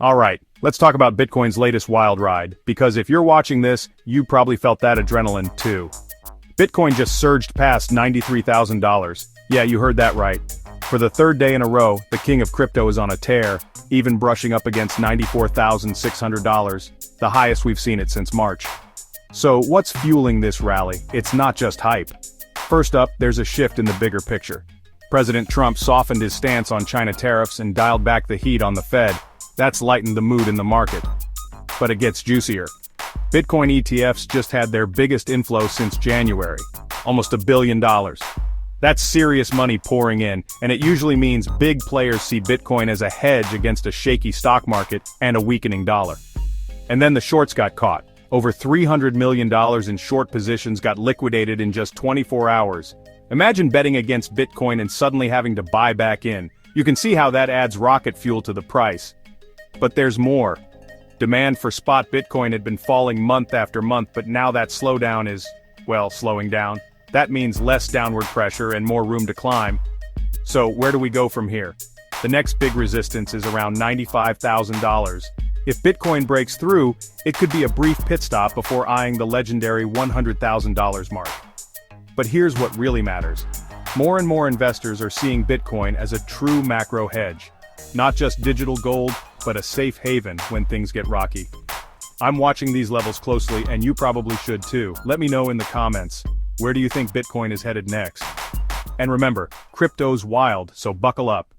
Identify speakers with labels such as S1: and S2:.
S1: Alright, let's talk about Bitcoin's latest wild ride, because if you're watching this, you probably felt that adrenaline too. Bitcoin just surged past $93,000. Yeah, you heard that right. For the third day in a row, the king of crypto is on a tear, even brushing up against $94,600, the highest we've seen it since March. So what's fueling this rally? It's not just hype. First up, there's a shift in the bigger picture. President Trump softened his stance on China tariffs and dialed back the heat on the Fed. That's lightened the mood in the market. But it gets juicier. Bitcoin ETFs just had their biggest inflow since January. Almost $1 billion. That's serious money pouring in, and it usually means big players see Bitcoin as a hedge against a shaky stock market and a weakening dollar. And then the shorts got caught. Over $300 million in short positions got liquidated in just 24 hours. Imagine betting against Bitcoin and suddenly having to buy back in. You can see how that adds rocket fuel to the price. But there's more. Demand for spot Bitcoin had been falling month after month, but now that slowdown is, well, slowing down. That means less downward pressure and more room to climb. So where do we go from here? The next big resistance is around $95,000. If Bitcoin breaks through, it could be a brief pit stop before eyeing the legendary $100,000 mark. But here's what really matters. More and more investors are seeing Bitcoin as a true macro hedge. Not just digital gold, but a safe haven when things get rocky. I'm watching these levels closely, and you probably should too. Let me know in the comments. Where do you think Bitcoin is headed next? And remember, crypto's wild, so buckle up.